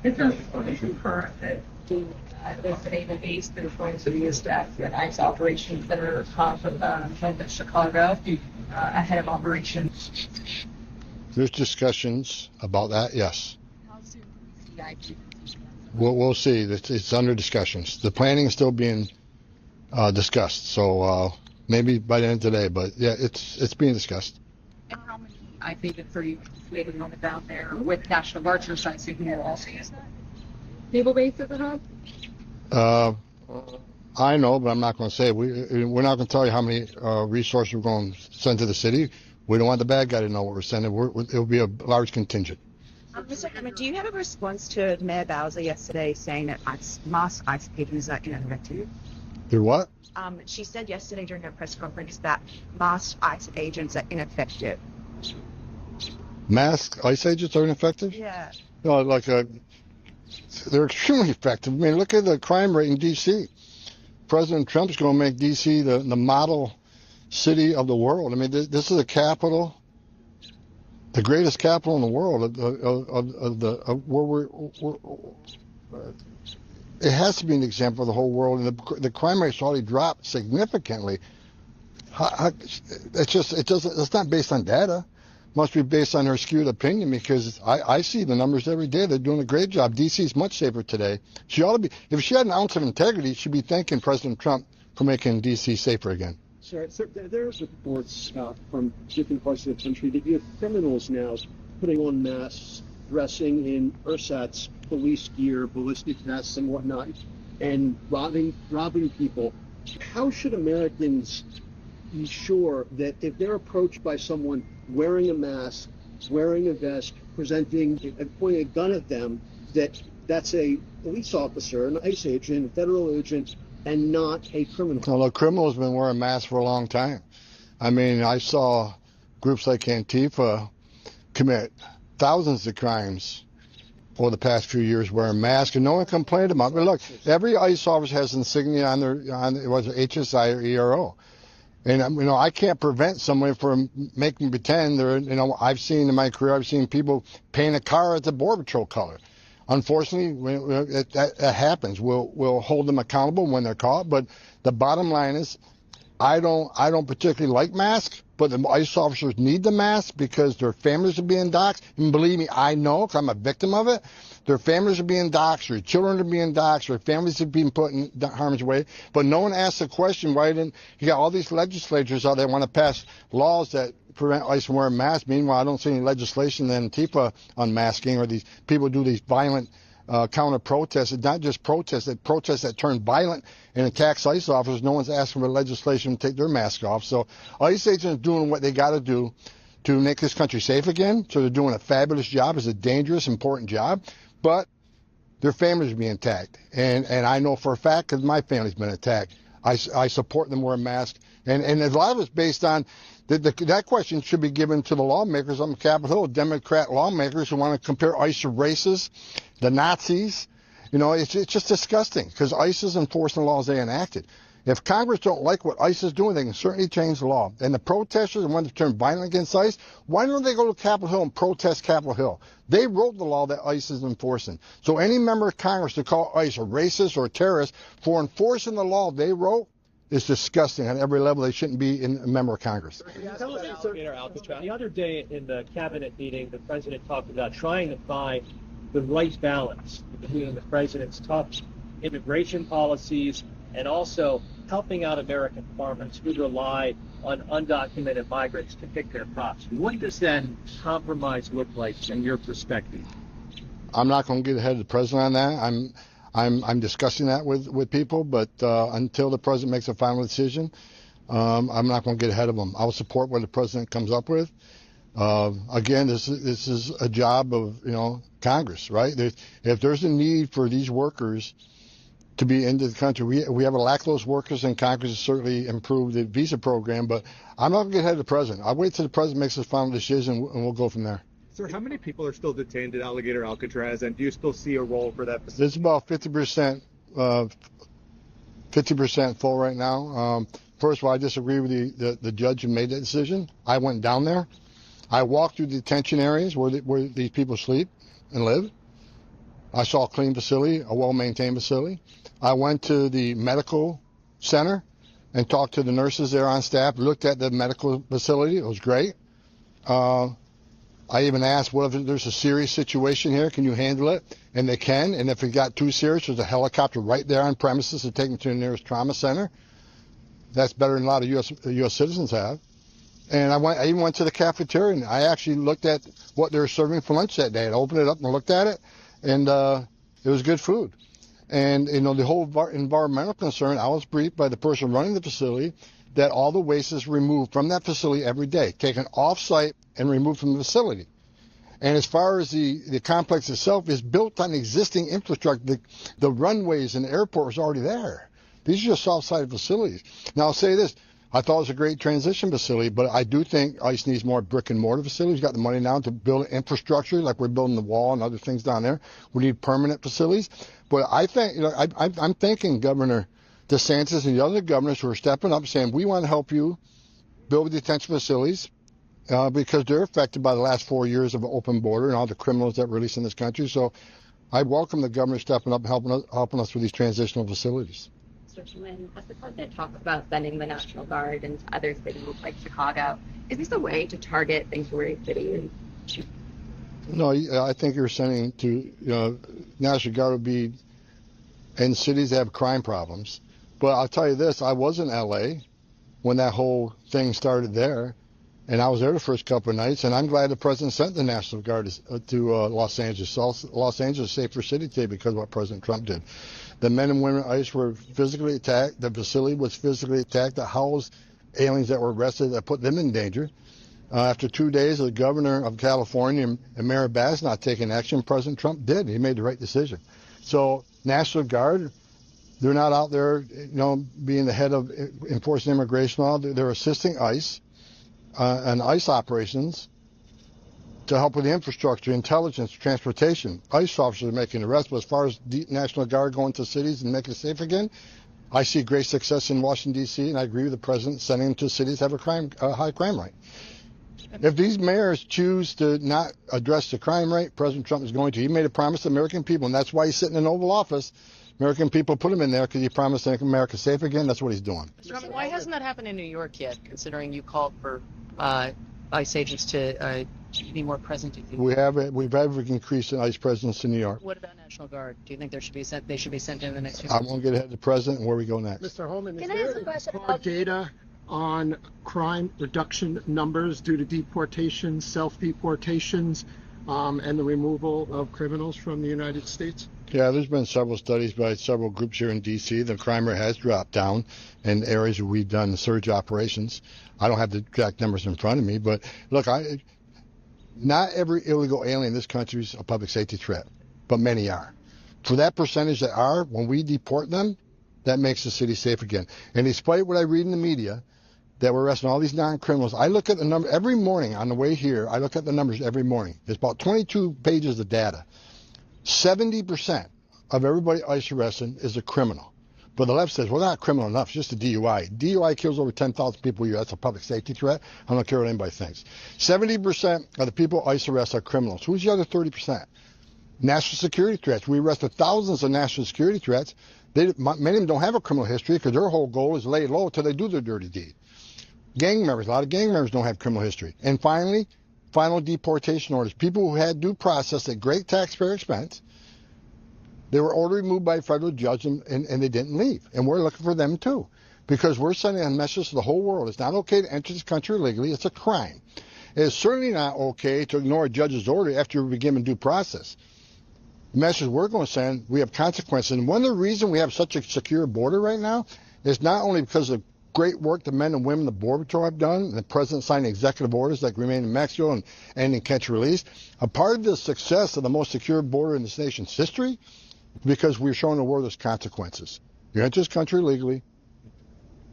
Is there information for that this naval base that is going to be used at ICE operations that are from Chicago ahead of operations? There's discussions about that, yes. How soon can we see IP? We'll see. It's under discussions. The planning is still being discussed, so maybe by the end of today, but yeah, it's being discussed. And how many IP agents are you waiting on down there with National Guard sites who can also use that? Naval base at the hub? I know, but I'm not going to say. We're not going to tell you how many resources we're going to send to the city. We don't want the bad guy to know what we're sending. It will be a large contingent. Mr. Homan, do you have a response to Mayor Bowser yesterday saying that mass ICE agents are ineffective? Through what? She said yesterday during her press conference that mass ICE agents are ineffective. Masked ICE agents are ineffective? Yeah. No, they're extremely effective. I mean, look at the crime rate in D.C. President Trump's going to make D.C. the model city of the world. I mean, this is a capital, the greatest capital in the world it has to be an example of the whole world, and the crime rate's already dropped significantly. It's not based on data. It must be based on her skewed opinion, because I see the numbers every day. They're doing a great job. D.C. is much safer today. She ought to be, if she had an ounce of integrity, she'd be thanking President Trump for making D.C. safer again. Sir, there's reports from different parts of the country that you have criminals now putting on masks, dressing in ersatz police gear, ballistic vests, and whatnot, and robbing people. How should Americans be sure that if they're approached by someone wearing a mask, wearing a vest, presenting and pointing a gun at them, that's a police officer, an ICE agent, a federal agent, and not a criminal? Well, a criminal's been wearing masks for a long time. I mean, I saw groups like Antifa commit thousands of crimes over the past few years wearing masks, and no one complained about it. But look, every ICE officer has insignia on HSI or ERO. And, I can't prevent someone from making pretend they're, I've seen in my career, I've seen people paint a car as a Border Patrol color. Unfortunately, that happens. We'll hold them accountable when they're caught. But the bottom line is, I don't particularly like masks, but the ICE officers need the mask because their families are being doxxed. And believe me, I know, because I'm a victim of it. Their families are being doxxed, their children are being doxxed, their families are being put in harm's way. But no one asks the question, why didn't you got all these legislatures out there want to pass laws that prevent ICE from wearing masks? Meanwhile, I don't see any legislation in Antifa unmasking, or these people do these violent counter protests. It's not just protests that turn violent and attacks ICE officers. No one's asking for legislation to take their mask off. So ICE agents are doing what they got to do to make this country safe again. So they're doing a fabulous job. It's a dangerous, important job, but their families are being attacked. And I know for a fact, because my family's been attacked. I support them wearing masks. And a lot of it's based on that question should be given to the lawmakers on Capitol Hill, Democrat lawmakers who want to compare ICE to racists, the Nazis. It's just disgusting, because ICE is enforcing the laws they enacted. If Congress don't like what ICE is doing, they can certainly change the law. And the protesters and ones that turn violent against ICE, why don't they go to Capitol Hill and protest Capitol Hill? They wrote the law that ICE is enforcing. So any member of Congress to call ICE a racist or a terrorist for enforcing the law they wrote is disgusting on every level. They shouldn't be a member of Congress. The other day in the cabinet meeting, the president talked about trying to find the right balance between the president's tough immigration policies and also helping out American farmers who rely on undocumented migrants to pick their crops. What does that compromise look like in your perspective? I'm not going to get ahead of the president on that. I'm discussing that with people, but until the president makes a final decision, I'm not going to get ahead of him. I'll support what the president comes up with. Again, this is a job of Congress, right? If there's a need for these workers to be into the country, we have a lack of those workers, and Congress has certainly improved the visa program. But I'm not going to get ahead of the president. I'll wait till the president makes his final decision, and we'll go from there. Sir, how many people are still detained at Alligator Alcatraz, and do you still see a role for that facility? It's about 50% full right now. First of all, I disagree with the judge who made that decision. I went down there. I walked through the detention areas where these people sleep and live. I saw a clean facility, a well-maintained facility. I went to the medical center and talked to the nurses there on staff, looked at the medical facility. It was great. I even asked, what if there's a serious situation here? Can you handle it? And they can. And if it got too serious, there's a helicopter right there on premises to take them to the nearest trauma center. That's better than a lot of U.S. citizens have. And I even went to the cafeteria, and I actually looked at what they were serving for lunch that day. I opened it up and looked at it, and it was good food. And, you know, the whole environmental concern, I was briefed by the person running the facility that all the waste is removed from that facility every day, taken off-site and removed from the facility. And as far as the complex itself is built on existing infrastructure, the runways and the airport was already there. These are just off-site facilities. Now, I'll say this. I thought it was a great transition facility, but I do think ICE needs more brick and mortar facilities. We've got the money now to build infrastructure, like we're building the wall and other things down there. We need permanent facilities. But I think, you know, I'm thanking Governor DeSantis and the other governors who are stepping up saying, we want to help you build detention facilities because they're affected by the last 4 years of an open border and all the criminals that release in this country. So I welcome the governor stepping up and helping us with these transitional facilities. Mr. Homan, as the president talks about sending the National Guard into other cities like Chicago, is this a way to target sanctuary cities? No, I think you're sending to, you know, National Guard would be in cities that have crime problems. But I'll tell you this, I was in L.A. when that whole thing started there, and I was there the first couple of nights, and I'm glad the president sent the National Guard to Los Angeles. Los Angeles is a safer city today because of what President Trump did. The men and women at ICE were physically attacked. The facility was physically attacked that housed aliens that were arrested that put them in danger. After 2 days, the governor of California and Mayor Bass not taking action, President Trump did. He made the right decision. So National Guard, they're not out there, you know, being the head of enforcing immigration law. They're assisting ICE and ICE operations to help with the infrastructure, intelligence, transportation. ICE officers are making arrests, but as far as the National Guard going to cities and making it safe again, I see great success in Washington, D.C., and I agree with the president sending them to cities that have a high crime rate. If these mayors choose to not address the crime rate, President Trump is going to. He made a promise to American people, and that's why he's sitting in the Oval Office. American people put him in there because he promised to make America safe again. That's what he's doing. Mr. Homan, why hasn't that happened in New York yet, considering you called for ICE agents to be more present? We've increased in ICE presence in New York. What about National Guard? Do you think they should be sent in the next few I won't get ahead of the president and where we go next. Mr. Homan, Can I ask a question about data on crime reduction numbers due to deportations, self-deportations, and the removal of criminals from the United States? Yeah, there's been several studies by several groups here in D.C. The crime rate has dropped down in areas where we've done surge operations. I don't have the exact numbers in front of me, but look, not every illegal alien in this country is a public safety threat, but many are. For that percentage that are, when we deport them, that makes the city safe again. And despite what I read in the media, that we're arresting all these non-criminals, I look at the number every morning on the way here. I look at the numbers every morning. There's about 22 pages of data. 70% of everybody ICE arresting is a criminal. But the left says, well, not criminal enough, it's just a DUI. DUI kills over 10,000 people a year. That's a public safety threat. I don't care what anybody thinks. 70% of the people ICE arrest are criminals. Who's the other 30%? National security threats. We arrested thousands of national security threats. Many of them don't have a criminal history because their whole goal is lay low until they do their dirty deed. Gang members, a lot of gang members don't have criminal history. And finally, final deportation orders. People who had due process at great taxpayer expense, they were ordered removed by a federal judge and they didn't leave. And we're looking for them too. Because we're sending a message to the whole world. It's not okay to enter this country illegally. It's a crime. It's certainly not okay to ignore a judge's order after you've been given due process. The message we're going to send, we have consequences. And one of the reasons we have such a secure border right now is not only because of great work the men and women the Border Patrol have done, and the president signed executive orders like remain in Mexico and ending catch and release. A part of the success of the most secure border in this nation's history because we're showing the world there's consequences. You enter this country legally,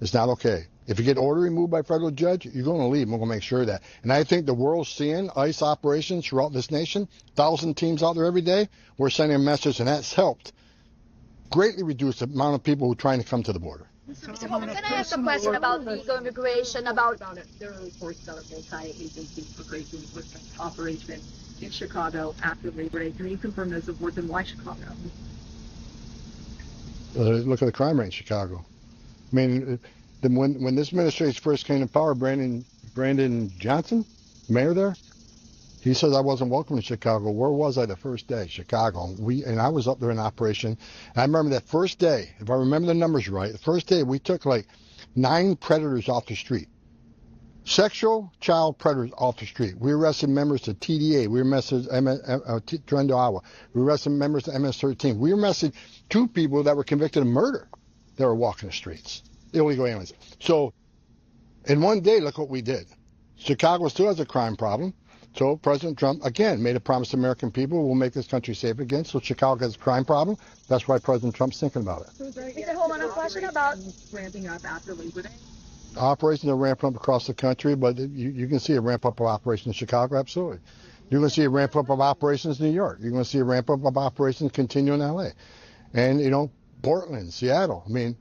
it's not okay. If you get order removed by a federal judge, you're going to leave. We're going to make sure of that. And I think the world's seeing ICE operations throughout this nation, 1,000 teams out there every day. We're sending a message, and that's helped greatly reduce the amount of people who are trying to come to the border. Mr. Homan, can I ask a question about legal immigration, about There are reports about a multi-agency immigration operation in Chicago after Labor Day. Can you confirm those have worked, and why Chicago? Look at the crime rate in Chicago. I mean, when this administration first came to power, Brandon Johnson, mayor there, he says I wasn't welcome in Chicago. Where was I the first day? Chicago. And I was up there in operation. And I remember that first day, if I remember the numbers right, the first day we took like 9 predators off the street. Sexual child predators off the street. We arrested members of TDA. We arrested Trendo, Iowa. We arrested members of MS-13. We arrested 2 people that were convicted of murder that were walking the streets. Illegal aliens. So, in one day, look what we did. Chicago still has a crime problem. So President Trump, again, made a promise to American people, we'll make this country safe again. So Chicago has a crime problem. That's why President Trump's thinking about it. Mr. Homan, a question about ramping up after Labor Day. Operations are ramping up across the country, but you can see a ramp up of operations in Chicago, absolutely. You're going to see a ramp up of operations in New York. You're going to see a ramp up of operations continue in LA. And, Portland, Seattle. I mean,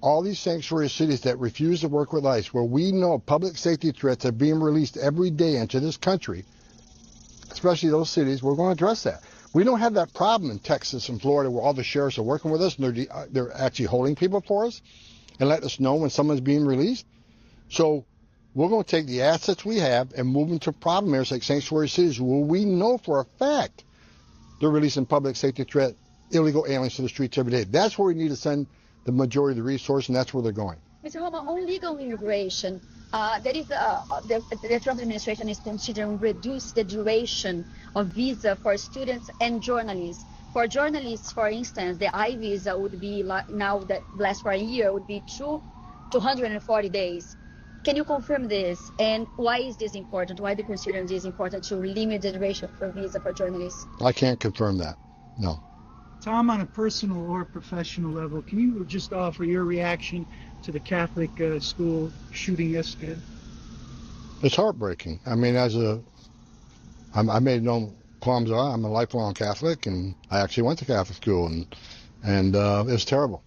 all these sanctuary cities that refuse to work with ICE, where we know public safety threats are being released every day into this country, especially those cities, we're going to address that. We don't have that problem in Texas and Florida where all the sheriffs are working with us and they're actually holding people for us and let us know when someone's being released. So we're going to take the assets we have and move them to problem areas like sanctuary cities where we know for a fact they're releasing public safety threat, illegal aliens to the streets every day. That's where we need to send the majority of the resource, and that's where they're going. Mr. Homan, on legal immigration, the Trump administration is considering reduce the duration of visa for students and journalists. For journalists, for instance, the I-visa would be now that lasts for a year would be 240 days. Can you confirm this? And why is this important? Why do you consider this important to limit the duration for visa for journalists? I can't confirm that. No. Tom, on a personal or professional level, can you just offer your reaction to the Catholic school shooting yesterday? It's heartbreaking. I mean, I made no qualms. I'm a lifelong Catholic, and I actually went to Catholic school, and it was terrible.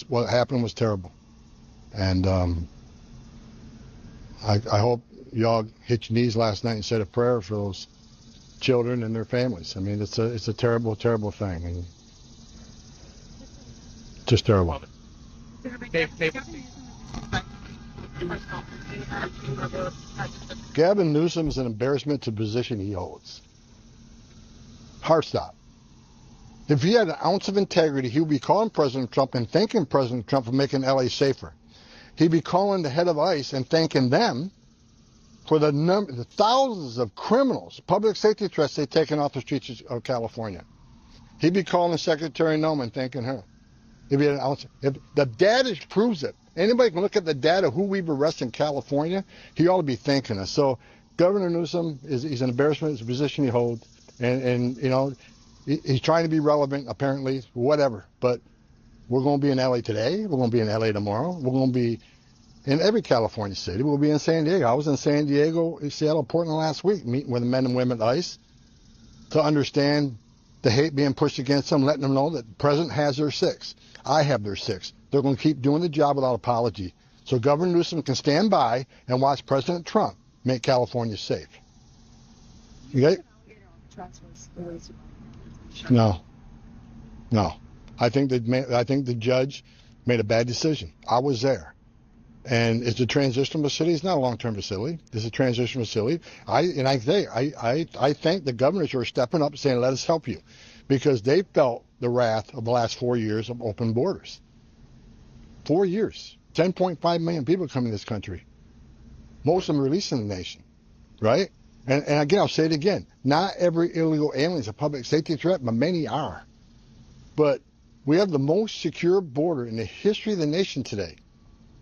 What happened was terrible, and I hope y'all hit your knees last night and said a prayer for those children and their families. I mean, it's a terrible, terrible thing. And just terrible. Gavin Newsom is an embarrassment to the position he holds. Hard stop. If he had an ounce of integrity, he would be calling President Trump and thanking President Trump for making LA safer. He'd be calling the head of ICE and thanking them for the thousands of criminals, public safety threats they've taken off the streets of California. He'd be calling Secretary Noman, thanking her. If the data proves it, anybody can look at the data who we've arrested in California, he ought to be thanking us. So Governor Newsom he's an embarrassment. It's a position he holds, and he's trying to be relevant apparently, whatever. But we're going to be in LA today. We're going to be in LA tomorrow. We're going to be in every California city. We'll be in San Diego. I was in San Diego, Seattle, Portland last week, meeting with the men and women at ICE to understand the hate being pushed against them, letting them know that the president has their 6. I have their 6. They're going to keep doing the job without apology. So Governor Newsom can stand by and watch President Trump make California safe. Okay? No. I think the judge made a bad decision. I was there. And it's a transitional facility. It's not a long-term facility. It's a transitional facility. I thank the governors who are stepping up and saying, let us help you. Because they felt the wrath of the last 4 years of open borders. 4 years. 10.5 million people coming to this country. Most of them released in the nation. Right? And again, I'll say it again. Not every illegal alien is a public safety threat, but many are. But we have the most secure border in the history of the nation today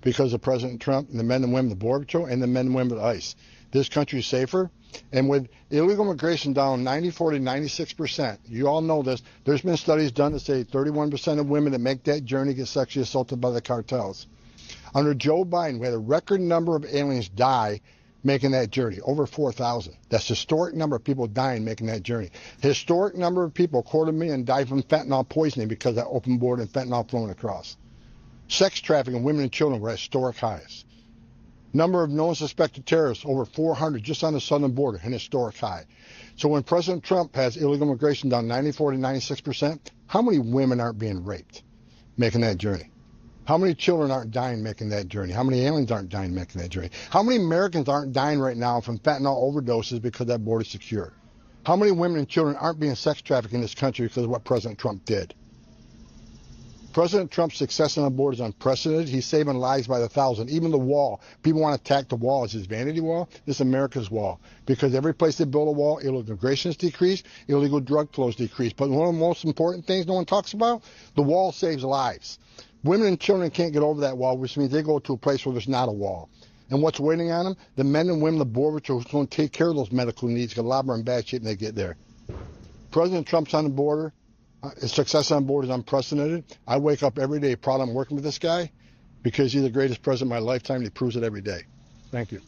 because of President Trump and the men and women of the Border Patrol and the men and women of ICE. This country is safer. And with illegal immigration down 94 to 96%, you all know this. There's been studies done that say 31% of women that make that journey get sexually assaulted by the cartels. Under Joe Biden, we had a record number of aliens die making that journey, over 4,000. That's a historic number of people dying making that journey. Historic number of people, 250,000, died from fentanyl poisoning because of that open border and fentanyl flowing across. Sex trafficking of women and children were at historic highs. Number of known suspected terrorists, over 400 just on the southern border, an historic high. So when President Trump has illegal immigration down 94 to 96%, how many women aren't being raped making that journey? How many children aren't dying making that journey? How many aliens aren't dying making that journey? How many Americans aren't dying right now from fentanyl overdoses because that border is secure? How many women and children aren't being sex trafficked in this country because of what President Trump did? President Trump's success on the border is unprecedented. He's saving lives by the thousand. Even the wall. People want to attack the wall as his vanity wall. This is America's wall. Because every place they build a wall, illegal immigration is decreased, illegal drug flows decrease. But one of the most important things no one talks about, the wall saves lives. Women and children can't get over that wall, which means they go to a place where there's not a wall. And what's waiting on them? The men and women, the border patrol, who's going to take care of those medical needs, because a lot of them are in bad shape when they get there. President Trump's on the border. His success on board is unprecedented. I wake up every day proud I'm working with this guy because he's the greatest president of my lifetime, and he proves it every day. Thank you.